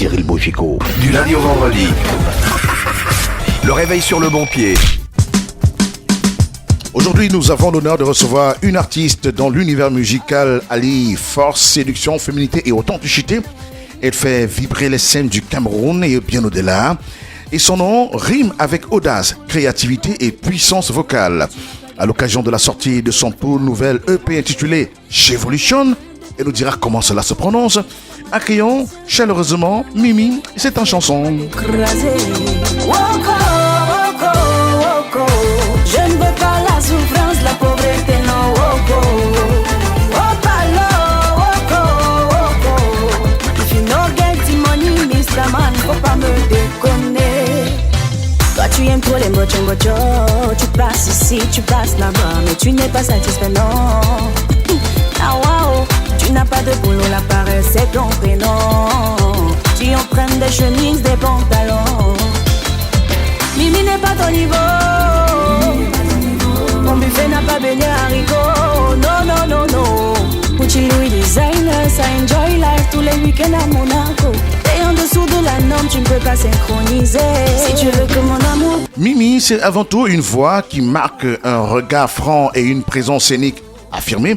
Cyril Bochico. Du lundi au vendredi. Le réveil sur le bon pied. Aujourd'hui, nous avons l'honneur de recevoir une artiste dans l'univers musical allie force, séduction, féminité et authenticité. Elle fait vibrer les scènes du Cameroun et bien au-delà. Et son nom rime avec audace, créativité et puissance vocale. À l'occasion de la sortie de son tout nouvel EP intitulé Chevolution, elle nous dira comment cela se prononce. Accueillons chaleureusement Mimi, c'est en chanson. Je ne veux pas la souffrance, la pauvreté, non. If you no get money, Mr. Man, faut pas me déconner. Toi tu aimes trop les mojo. Tu passes ici, tu passes là-bas, mais tu n'es pas satisfait, non. Ah wow, tu n'as pas de boulot, la paresse c'est ton prénom. Tu empruntes des chemises, des pantalons. Mimi n'est pas ton niveau. Mon buffet n'a pas baigné haricots. Non. Gucci Louis designer, ça enjoy life tous les week-ends à Monaco. Et en dessous de la norme, tu ne peux pas synchroniser. Si tu veux que mon amour. Mimi, c'est avant tout une voix qui marque un regard franc et une présence scénique affirmée.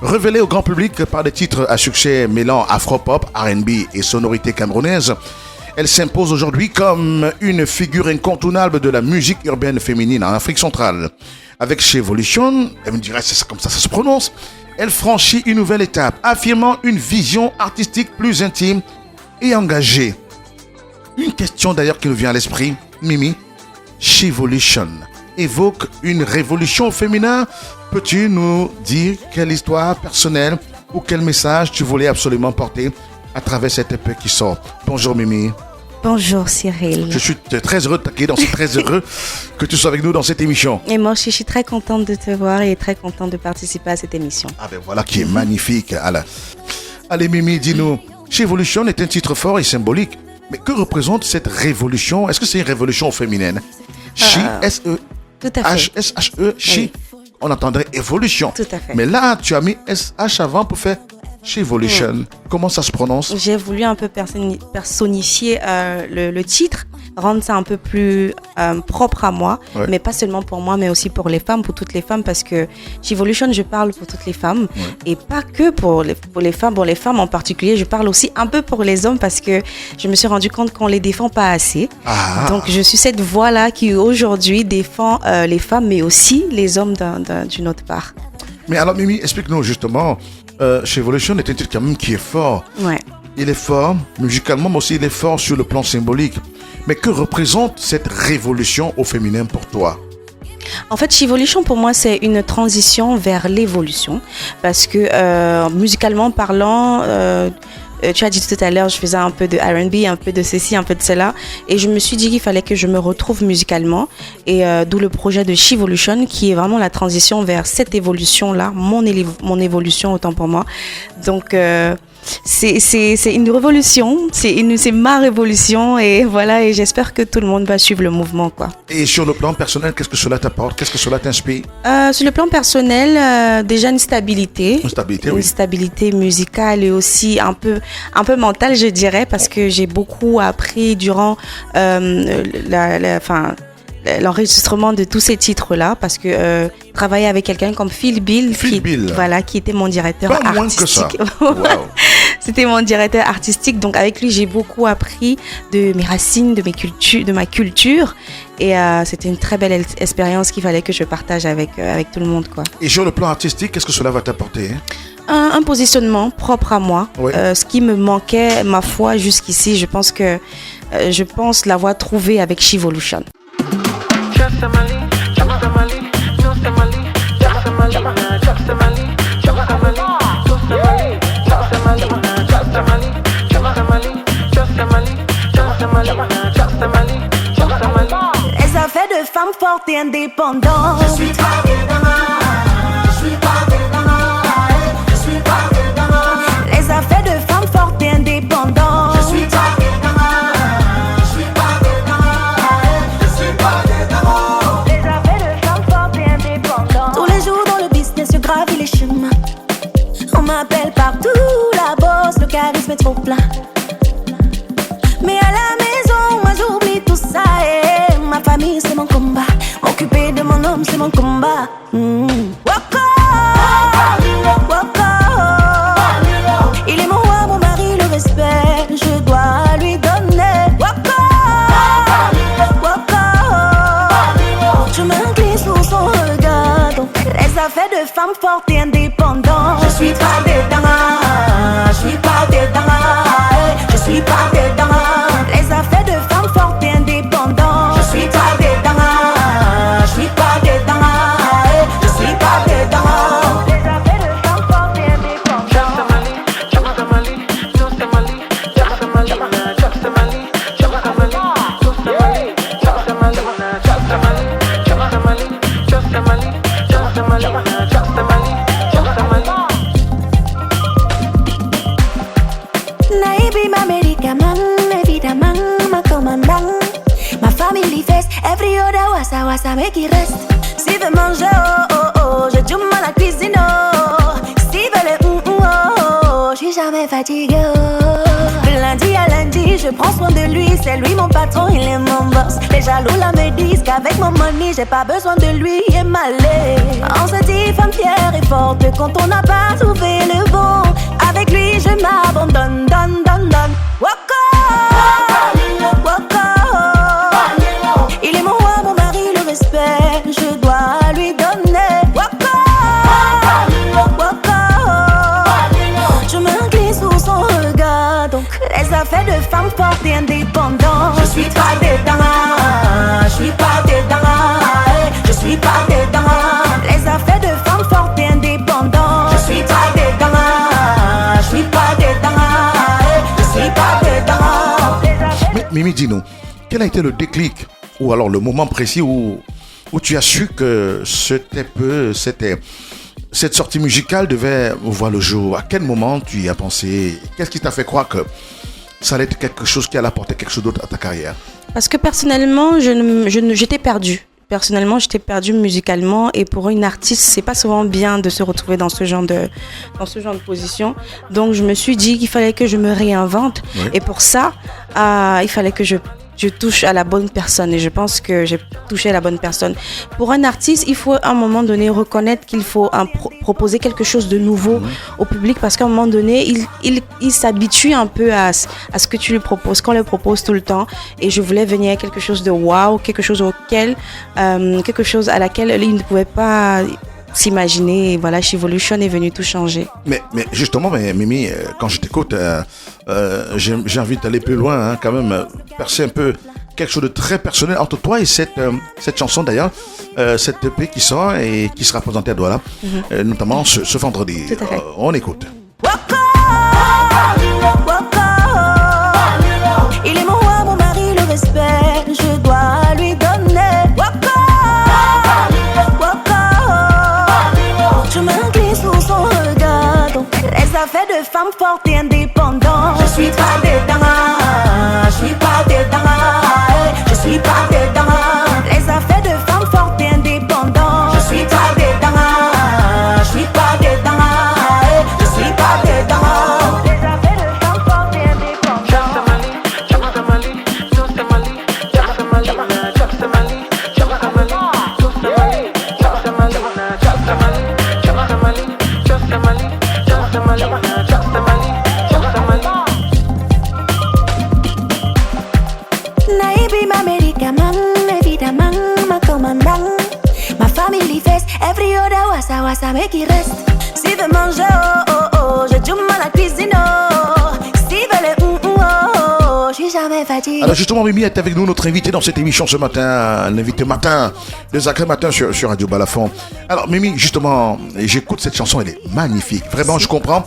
Révélée au grand public par des titres à succès mêlant afro-pop, R&B et sonorités camerounaises, elle s'impose aujourd'hui comme une figure incontournable de la musique urbaine féminine en Afrique centrale. Avec Chevolution, elle me dirait c'est comme ça se prononce, elle franchit une nouvelle étape, affirmant une vision artistique plus intime et engagée. Une question d'ailleurs qui nous vient à l'esprit, Mimi, Chevolution évoque une révolution au féminin. Peux-tu nous dire quelle histoire personnelle ou quel message tu voulais absolument porter à travers cette EP qui sort? Bonjour Mimi. Bonjour Cyril. Je suis très heureux de t'accueillir, très heureux que tu sois avec nous dans cette émission. Et moi aussi, je suis très contente de te voir et très contente de participer à cette émission. Ah ben voilà qui est magnifique. Allez Mimi, dis-nous, Chevolution est un titre fort et symbolique. Mais que représente cette révolution? Est-ce que c'est une révolution féminine? Chi, S-E, tout à fait. H-S-H-E, Chi. Oui. On entendrait évolution. Tout à fait. Mais là, tu as mis S-H avant pour faire Chevolution. Comment ça se prononce? J'ai voulu un peu personnifier le titre, rendre ça un peu plus propre à moi, ouais. Mais pas seulement pour moi, mais aussi pour les femmes, pour toutes les femmes, parce que Chevolution, je parle pour toutes les femmes, ouais. Et pas que pour les femmes. Pour les femmes en particulier, je parle aussi un peu pour les hommes, parce que je me suis rendu compte qu'on les défend pas assez. Ah. Donc je suis cette voix-là qui aujourd'hui défend les femmes, mais aussi les hommes d'une autre part. Mais alors Mimi, explique-nous justement. Chevolution est un titre quand même qui est fort. Ouais. Il est fort musicalement, mais aussi il est fort sur le plan symbolique. Mais que représente cette révolution au féminin pour toi? En fait, Chevolution pour moi c'est une transition vers l'évolution parce que musicalement parlant, tu as dit tout à l'heure, je faisais un peu de R&B, un peu de ceci, un peu de cela, et je me suis dit qu'il fallait que je me retrouve musicalement, et d'où le projet de Chevolution qui est vraiment la transition vers cette évolution-là, mon évolution autant pour moi. Donc c'est une révolution, c'est ma révolution, et voilà, et j'espère que tout le monde va suivre le mouvement, quoi. Et sur le plan personnel, qu'est-ce que cela t'apporte? Qu'est-ce que cela t'inspire? Sur le plan personnel, déjà une stabilité. Une stabilité musicale et aussi un peu mentale, je dirais, parce que j'ai beaucoup appris durant l'enregistrement de tous ces titres-là, parce que travailler avec quelqu'un comme Phil Bill, qui était mon directeur artistique. Wow. C'était mon directeur artistique, donc avec lui j'ai beaucoup appris de mes racines, de ma culture, et c'était une très belle expérience qu'il fallait que je partage avec tout le monde, quoi. Et sur le plan artistique, qu'est-ce que cela va t'apporter? Un positionnement propre à moi, oui. Ce qui me manquait, ma foi, jusqu'ici, je pense l'avoir trouvé avec Chevolution. Les affaires de femmes fortes et indépendantes. Je suis pas les affaires de femmes fortes et indépendantes. Je suis pas les affaires de femmes fortes et indépendantes. Tous les jours dans le business, je gravis les chemins. On m'appelle partout la boss, le charisme est trop plein. mon combat. Waka, waka. Il est mon roi, mon mari, le respect, je dois lui donner. Waka, waka. Je m'incline sous son regard. Donc, les affaires de femmes fortes et indépendantes. Je suis pas dedans, je suis pas dedans, je suis pas dedans. Les affaires de femmes fortes et indépendantes. Je suis pas dedans, je suis pas dedans, je suis pas dedans. Les affaires de femmes fortes et indépendantes. Naibi ma médicament, évidemment, ma commandant. Ma famille fesse, every other wassa wassa mais qui reste. Si veut manger, oh oh oh, je joue à la cuisine, oh. Si veut le oh oh, je suis jamais fatiguée, oh. De lundi à lundi, je prends soin de lui, c'est lui mon patron, il est mon boss. Les jaloux là me disent qu'avec mon money, j'ai pas besoin de lui, il est malé. On se dit femme fière et forte quand on n'a pas trouvé le bon. Avec lui, je m'abandonne, donne, donne, donne. Waka, waka. Il est mon roi, mon mari, le respect, je dois lui donner. Waka, waka. Je m'incline sous son regard. Donc, les affaires de femmes fortes et indépendantes. Je suis pas dedans, je suis pas dedans, je suis pas dedans. Les affaires de femmes fortes et indépendantes. Je suis pas dedans, je suis pas dedans, je suis pas dedans. Mais Mimi, dis-nous, quel a été le déclic ou alors le moment précis où tu as su que cette sortie musicale devait voir le jour? À quel moment tu y as pensé? Qu'est-ce qui t'a fait croire que ça allait être quelque chose qui allait apporter quelque chose d'autre à ta carrière? Parce que personnellement, j'étais perdue. Personnellement, j'étais perdue musicalement et pour une artiste, c'est pas souvent bien de se retrouver dans ce genre de position. Donc, je me suis dit qu'il fallait que je me réinvente. Oui. Et pour ça, il fallait que je touche à la bonne personne et je pense que j'ai touché à la bonne personne. Pour un artiste, il faut à un moment donné reconnaître qu'il faut proposer quelque chose de nouveau au public parce qu'à un moment donné, il s'habitue un peu à ce que tu lui proposes, qu'on le propose tout le temps. Et je voulais venir à quelque chose de wow, quelque chose à laquelle il ne pouvait pas s'imaginer. Et voilà, Chivolution est venu tout changer. Mais justement, Mimi, quand je t'écoute, j'ai envie d'aller plus loin, hein, quand même, percer un peu quelque chose de très personnel entre toi et cette chanson d'ailleurs, cette EP qui sort et qui sera présentée à Douala, notamment ce vendredi. Tout à fait. On écoute. Waka, waka. Il est mon roi, mon mari, le respect, je dois lui donner. Waka, waka. Je m'incline sous son regard. Donc, les affaires de femmes fortes et indépendantes. Je suis pas dedans, je suis pas dedans, je suis pas dedans. Les affaires de femmes fortes et indépendantes. Je suis pas dedans, je suis pas dedans, je suis pas dedans. Les affaires de femmes fortes et indépendantes. Naibi ma médicament, évidemment, ma commandant. Ma famille fesse, every other wassa wassa mais qui reste. Si veut manger, oh oh oh, je joue à la cuisine, oh. Si veut le oh oh, je suis jamais fatiguée. Alors justement, Mimi est avec nous, notre invité dans cette émission ce matin, l'invité matin, de Sacré Matin sur Radio Balafon. Alors Mimi, justement, j'écoute cette chanson, elle est magnifique. Vraiment, je comprends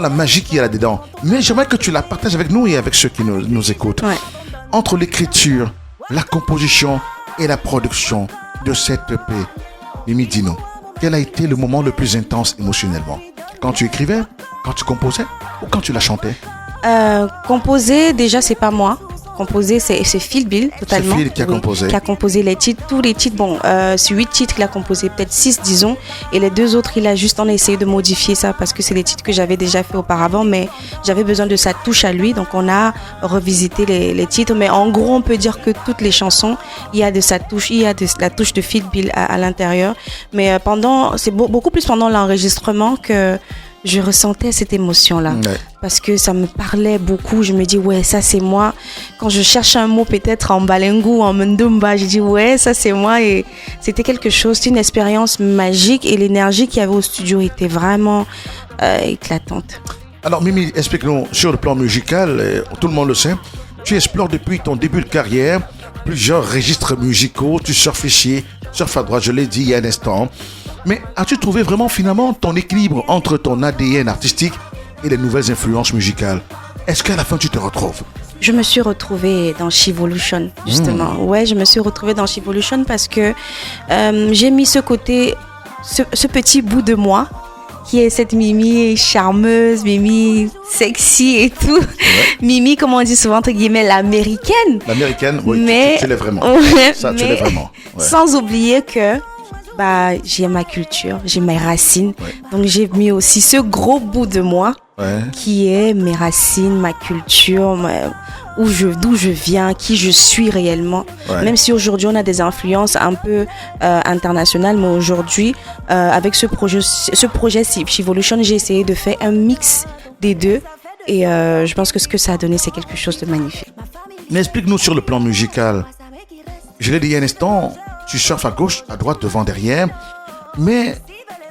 la magie qu'il y a là-dedans. Mais j'aimerais que tu la partages avec nous et avec ceux qui nous écoutent. Ouais. Entre l'écriture, la composition et la production de cette EP, Mimi, dis-nous, quel a été le moment le plus intense émotionnellement? Quand tu écrivais, quand tu composais ou quand tu la chantais? Composer, déjà, c'est pas moi. composé, c'est Phil Bill, totalement. C'est Phil qui a composé. Qui a composé les titres, tous les titres. Bon, sur 8 titres, il a composé peut-être 6, disons. Et les 2 autres, on a essayé de modifier ça parce que c'est des titres que j'avais déjà fait auparavant, mais j'avais besoin de sa touche à lui. Donc, on a revisité les titres. Mais en gros, on peut dire que toutes les chansons, il y a de sa touche, il y a de la touche de Phil Bill à l'intérieur. Mais c'est beaucoup plus pendant l'enregistrement que je ressentais cette émotion-là. Ouais. Parce que ça me parlait beaucoup. Je me dis, ouais, ça c'est moi. Quand je cherche un mot peut-être en balengu ou en mundumba, je dis, ouais, ça c'est moi. Et c'était quelque chose, c'était une expérience magique. Et l'énergie qu'il y avait au studio était vraiment éclatante. Alors Mimi, explique-nous, sur le plan musical, tout le monde le sait, tu explores depuis ton début de carrière plusieurs registres musicaux, tu surfes ici, surfes à droite, je l'ai dit il y a un instant. Mais as-tu trouvé vraiment finalement ton équilibre entre ton ADN artistique et les nouvelles influences musicales? Est-ce qu'à la fin tu te retrouves? Je me suis retrouvée dans Chivolution, justement. Ouais, je me suis retrouvée dans Chivolution parce que j'ai mis ce côté, ce petit bout de moi qui est cette Mimi charmeuse, Mimi sexy et tout. Ouais. Mimi, comme on dit souvent, entre guillemets, l'américaine. L'américaine, oui, mais, tu l'es vraiment. Ça, tu l'es vraiment. Ouais. Sans oublier que j'ai ma culture, j'ai mes racines. Ouais. Donc, j'ai mis aussi ce gros bout de moi qui est mes racines, ma culture, d'où je viens, qui je suis réellement. Ouais. Même si aujourd'hui on a des influences un peu internationales, mais aujourd'hui avec ce projet Chivolution, j'ai essayé de faire un mix des deux et je pense que ce que ça a donné, c'est quelque chose de magnifique. Mais explique-nous sur le plan musical. Je l'ai dit il y a un instant, tu surfes à gauche, à droite, devant, derrière, mais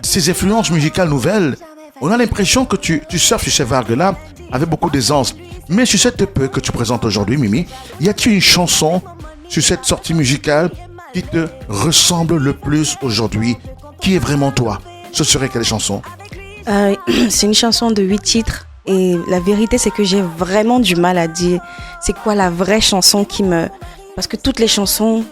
ces influences musicales nouvelles, on a l'impression que tu surfes sur ces vagues-là avec beaucoup d'aisance. Mais sur cette EP que tu présentes aujourd'hui, Mimi, y a-t-il une chanson sur cette sortie musicale qui te ressemble le plus aujourd'hui? Qui est vraiment toi? Ce serait quelle chanson? C'est une chanson de 8 titres. Et la vérité, c'est que j'ai vraiment du mal à dire c'est quoi la vraie chanson qui me... Parce que toutes les chansons...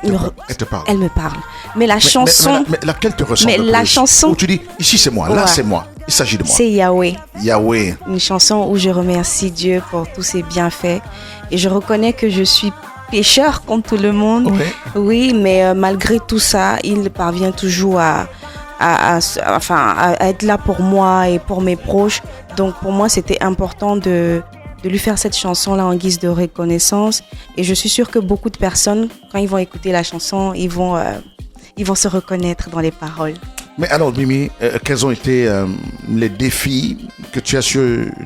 Elle me parle. Mais la chanson... Mais laquelle te ressemble le plus? La chanson... Où tu dis, ici c'est moi, là c'est moi. Il s'agit de moi. C'est Yahweh. Yahweh. Une chanson où je remercie Dieu pour tous ses bienfaits. Et je reconnais que je suis pécheur comme tout le monde. Okay. Oui, mais malgré tout ça, il parvient toujours à être là pour moi et pour mes proches. Donc pour moi, c'était important de lui faire cette chanson-là en guise de reconnaissance. Et je suis sûre que beaucoup de personnes, quand ils vont écouter la chanson, ils vont se reconnaître dans les paroles. Mais alors, Mimi, quels ont été les défis que tu as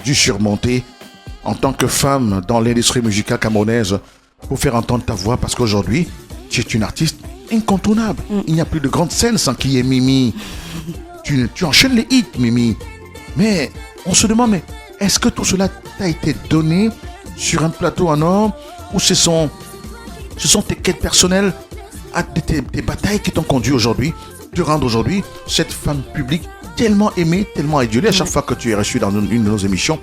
dû surmonter en tant que femme dans l'industrie musicale camerounaise pour faire entendre ta voix? Parce qu'aujourd'hui, tu es une artiste incontournable. Il n'y a plus de grande scène sans qu'il y ait Mimi. Tu enchaînes les hits, Mimi. Mais on se demande, mais est-ce que tout cela t'a été donné sur un plateau en or ou ce sont tes quêtes personnelles, tes batailles qui t'ont conduit aujourd'hui de rendre aujourd'hui cette femme publique tellement aimée, tellement idolée? À chaque fois que tu es reçue dans une de nos émissions,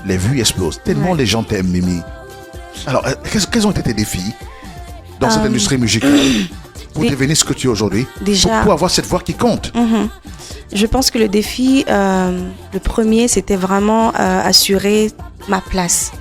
les vues explosent. Tellement les gens t'aiment, Mimi. Alors, quels ont été tes défis dans cette industrie musicale pour devenir ce que tu es aujourd'hui, pour avoir cette voix qui compte? Je pense que le défi, le premier, c'était vraiment assurer ma place.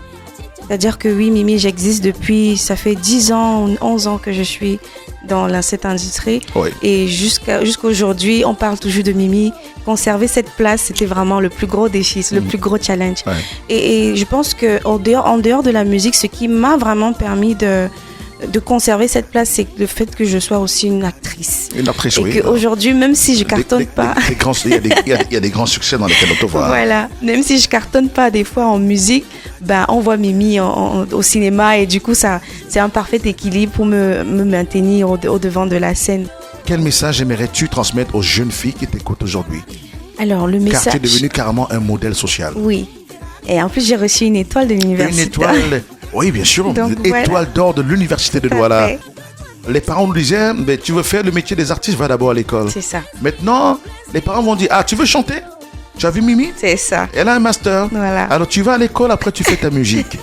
C'est-à-dire que oui, Mimi, j'existe depuis, ça fait 10 ans, 11 ans que je suis dans cette industrie. Oui. Et jusqu'à aujourd'hui, on parle toujours de Mimi. Conserver cette place, c'était vraiment le plus gros défi, le plus gros challenge. Ouais. Et je pense qu'en dehors de la musique, ce qui m'a vraiment permis de conserver cette place, c'est le fait que je sois aussi une actrice. Une actrice, oui. Et qu'aujourd'hui, même si je cartonne pas... Il y a des grands succès dans lesquels on te voit. Voilà. Même si je cartonne pas des fois en musique, on voit Mimi au cinéma et du coup, c'est un parfait équilibre pour me maintenir au devant de la scène. Quel message aimerais-tu transmettre aux jeunes filles qui t'écoutent aujourd'hui? Alors, le message... Car tu es devenu carrément un modèle social. Oui. Et en plus, j'ai reçu une étoile de l'université. Une étoile... Oui, bien sûr. Donc, étoile d'or de l'université de Douala. Les parents nous disaient, mais tu veux faire le métier des artistes, va d'abord à l'école. C'est ça. Maintenant, les parents vont dire, tu veux chanter? Tu as vu Mimi? C'est ça. Elle a un master. Voilà. Alors tu vas à l'école, après tu fais ta musique.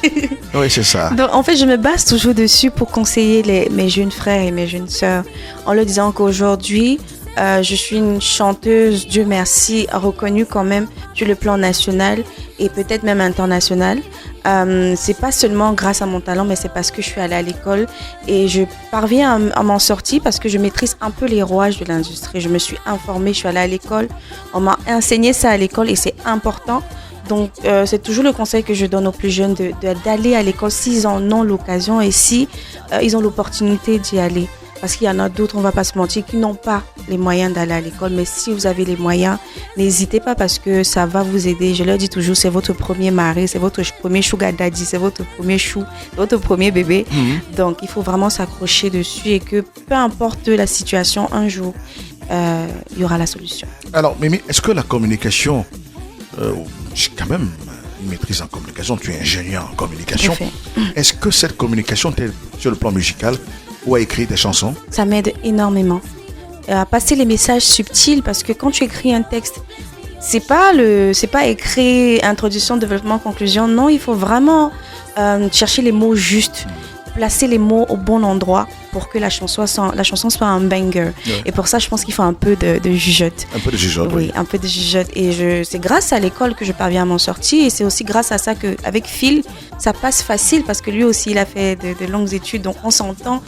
Oui, c'est ça. Donc en fait, je me base toujours dessus pour conseiller mes jeunes frères et mes jeunes sœurs, en leur disant qu'aujourd'hui, je suis une chanteuse, Dieu merci, reconnue quand même sur le plan national et peut-être même international. c'est pas seulement grâce à mon talent, mais c'est parce que je suis allée à l'école et je parviens à m'en sortir parce que je maîtrise un peu les rouages de l'industrie. Je me suis informée, je suis allée à l'école, on m'a enseigné ça à l'école et c'est important. Donc, c'est toujours le conseil que je donne aux plus jeunes d'aller à l'école s'ils en ont l'occasion et si ils ont l'opportunité d'y aller. Parce qu'il y en a d'autres, on ne va pas se mentir, qui n'ont pas les moyens d'aller à l'école. Mais si vous avez les moyens, n'hésitez pas parce que ça va vous aider. Je leur dis toujours, c'est votre premier mari, c'est votre premier sugar daddy, c'est votre premier chou, votre premier bébé. Donc, il faut vraiment s'accrocher dessus et que peu importe la situation, un jour, il y aura la solution. Alors, Mimi, est-ce que la communication, j'ai quand même une maîtrise en communication, tu es ingénieur en communication. Est-ce que cette communication t'aide sur le plan musical ou à écrire des chansons? Ça m'aide énormément à passer les messages subtils parce que quand tu écris un texte, c'est pas écrit introduction, développement, conclusion. Non, il faut vraiment chercher les mots justes, placer les mots au bon endroit pour que la chanson soit un banger. Ouais. Et pour ça, je pense qu'il faut un peu de jugeote. Un peu de jugeote, oui. Un peu de jugeote. Et c'est grâce à l'école que je parviens à m'en sortir. Et c'est aussi grâce à ça qu'avec Phil, ça passe facile parce que lui aussi, il a fait de longues études. Donc, on s'entend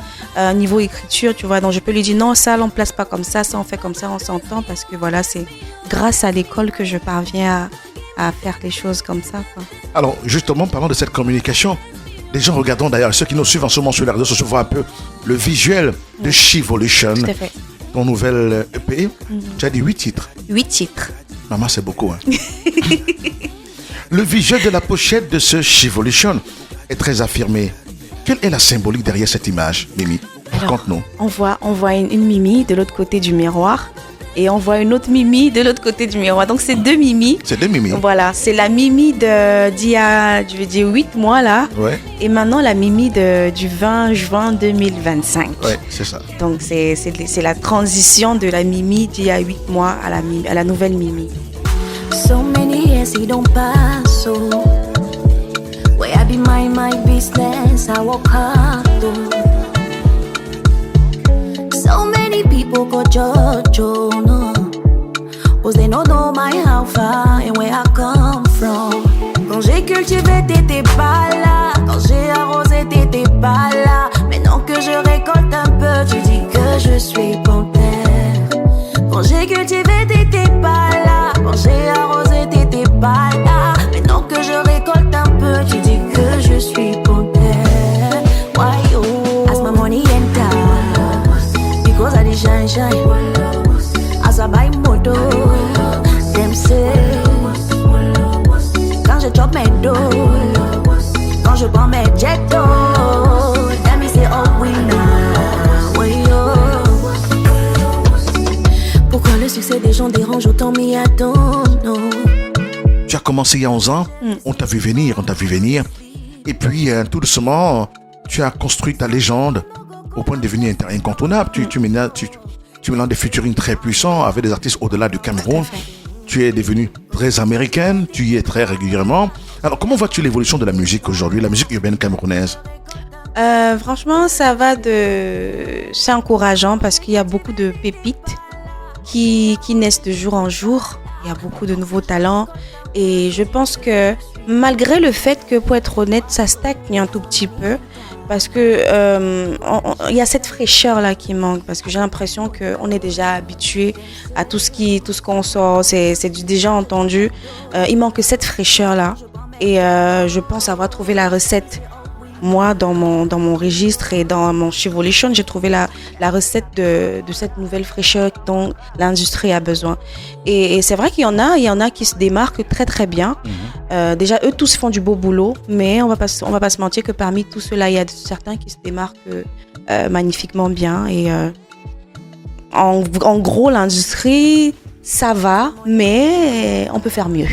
niveau écriture, tu vois. Donc, je peux lui dire non, ça, on ne place pas comme ça on fait comme ça, on s'entend parce que voilà, c'est grâce à l'école que je parviens à faire les choses comme ça, quoi. Alors, justement, parlant de cette communication, les gens regardant d'ailleurs, ceux qui nous suivent en ce moment sur les réseaux sociaux voient un peu le visuel de Chivolution, ton nouvel EP. Tu as dit 8 titres. 8 titres. Maman, c'est beaucoup. Hein. Le visuel de la pochette de ce Chivolution est très affirmé. Quelle est la symbolique derrière cette image, Mimi? Raconte-nous. On voit une Mimi de l'autre côté du miroir. Et on voit une autre Mimi de l'autre côté du miroir. Donc, c'est 2 Mimi. C'est 2 Mimi. Voilà, c'est la Mimi d'il y a, je vais dire, 8 mois là. Ouais. Et maintenant, la Mimi du 20 juin 2025. Ouais, c'est ça. Donc, c'est la transition de la Mimi d'il y a 8 mois à la nouvelle Mimi. So many years it don't pass, so where I be mind my business, I work hard, though. So many people go judge, oh no, cause they don't know my how far and where I come from. Quand j'ai cultivé, t'étais pas là. Quand j'ai arrosé, t'étais pas là. Maintenant que je récolte un peu, tu dis que je suis panthère. Quand j'ai cultivé, t'étais pas là. Quand j'ai arrosé, t'étais pas là. Maintenant que je récolte un peu, tu dis que je suis panthère. Why oh? As my money enter, because I shine shine. As I buy moto, them say. Quand je chop mes dos, quand je prends mes jettos, them me say oh winner, way oh. Pourquoi le succès des gens dérange autant me I don't know. Tu as commencé il y a 11 ans, on t'a vu venir. Et puis tout doucement, tu as construit ta légende au point de devenir incontournable. Tu mélanges des featuring très puissants avec des artistes au-delà du Cameroun. Tu es devenue très américaine, tu y es très régulièrement. Alors, comment vois-tu l'évolution de la musique aujourd'hui, la musique urbaine camerounaise? Franchement, c'est encourageant parce qu'il y a beaucoup de pépites qui naissent de jour en jour. Il y a beaucoup de nouveaux talents. Et je pense que malgré le fait que, pour être honnête, ça stagne un tout petit peu, parce que il y a cette fraîcheur là qui manque, parce que j'ai l'impression qu'on est déjà habitué à tout ce qu'on sort, c'est du déjà entendu. Il manque cette fraîcheur là, et je pense avoir trouvé la recette. Moi, dans mon registre et dans mon Chivolution, j'ai trouvé la recette de cette nouvelle fraîcheur dont l'industrie a besoin. Et c'est vrai qu'il y en a qui se démarquent très très bien. Déjà, eux tous font du beau boulot, mais on va pas se mentir que parmi tous ceux-là, il y a certains qui se démarquent magnifiquement bien. Et en gros, l'industrie, ça va, mais on peut faire mieux.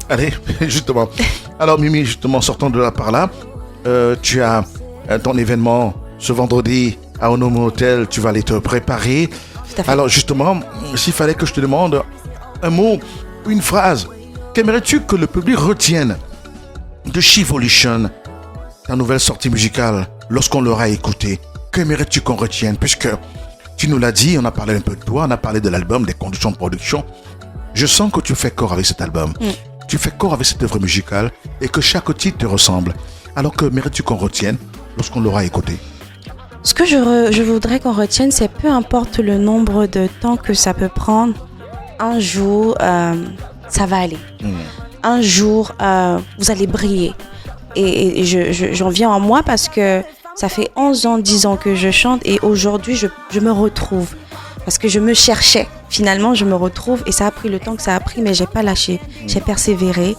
Allez, justement. Alors, Mimi, justement, sortant de là par là, tu as ton événement ce vendredi à Onomo Hotel, tu vas aller te préparer. Alors justement, s'il fallait que je te demande un mot ou une phrase, qu'aimerais-tu que le public retienne de Chivolution, ta nouvelle sortie musicale, lorsqu'on l'aura écouté? Qu'aimerais-tu qu'on retienne? Puisque tu nous l'as dit, on a parlé un peu de toi, on a parlé de l'album, des conditions de production. Je sens que tu fais corps avec cet album. tu fais corps avec cette œuvre musicale et que chaque titre te ressemble. Alors que mérites-tu qu'on retienne lorsqu'on l'aura écouté? Ce que je voudrais qu'on retienne, c'est peu importe le nombre de temps que ça peut prendre, un jour, ça va aller. Un jour, vous allez briller. Et j'en viens en moi parce que ça fait 11 ans, 10 ans que je chante et aujourd'hui, je me retrouve. Parce que je me cherchais. Finalement, je me retrouve et ça a pris le temps que ça a pris, mais j'ai pas lâché. J'ai persévéré.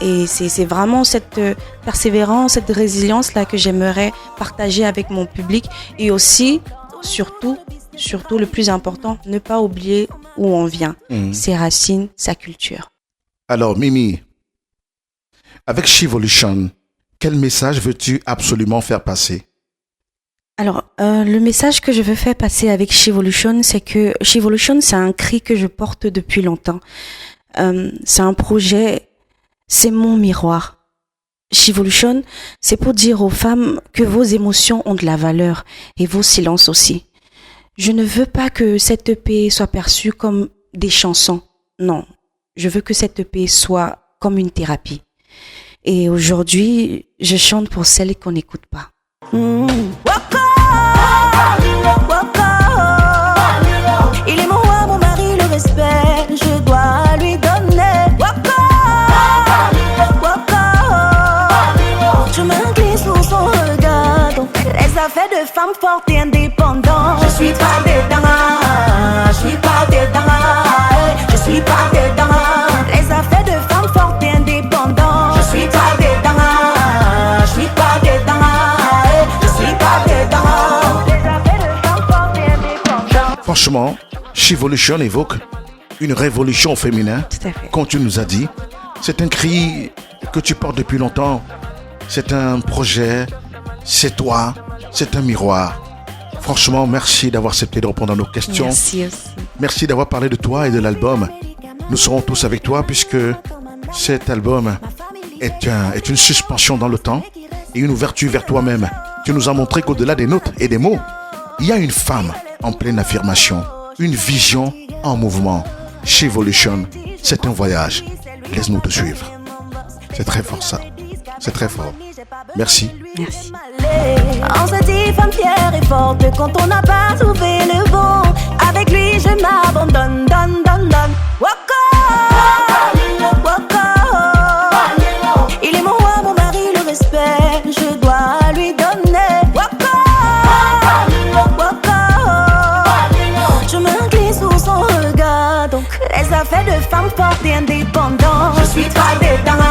Et c'est vraiment cette persévérance, cette résilience-là que j'aimerais partager avec mon public. Et aussi, surtout, le plus important, ne pas oublier où on vient. Ses racines, sa culture. Alors, Mimi, avec Chivolution, quel message veux-tu absolument faire passer? Alors, le message que je veux faire passer avec Chivolution, c'est que Chivolution, c'est un cri que je porte depuis longtemps. C'est un projet, c'est mon miroir. Chivolution, c'est pour dire aux femmes que vos émotions ont de la valeur et vos silences aussi. Je ne veux pas que cette EP soit perçue comme des chansons. Non, je veux que cette EP soit comme une thérapie. Et aujourd'hui, je chante pour celles qu'on n'écoute pas. Il est mon roi, mon mari, le respect, je dois lui donner. Je m'incline sous son regard, donc les affaires de femmes fortes et indépendantes. Je suis pas dedans, je suis pas dedans, je suis pas dedans. Les affaires de femmes fortes et indépendantes. Je suis pas dedans, je suis pas dedans, je suis pas dedans. Les affaires de femmes fortes et indépendantes. Franchement, Chivolution évoque une révolution féminin. Tout à fait. Comme tu nous as dit, c'est un cri que tu portes depuis longtemps. C'est un projet, c'est toi, c'est un miroir. Franchement, merci d'avoir accepté de répondre à nos questions. Merci aussi. Merci d'avoir parlé de toi et de l'album. Nous serons tous avec toi puisque cet album est une suspension dans le temps et une ouverture vers toi-même. Tu nous as montré qu'au-delà des notes et des mots, il y a une femme en pleine affirmation, une vision en mouvement. Chivolution, c'est un voyage. Laisse-nous te suivre. C'est très fort ça. C'est très fort. Merci. Merci. On se dit femme fière et forte quand on n'a pas trouvé le bon. Avec lui je m'abandonne, donne, donne, donne. Waka, il est mon roi, mon mari, le respect, je dois lui donner. Waka, je m'incline sous son regard, donc les affaires de femmes fortes et indépendantes. Je suis pas dedans.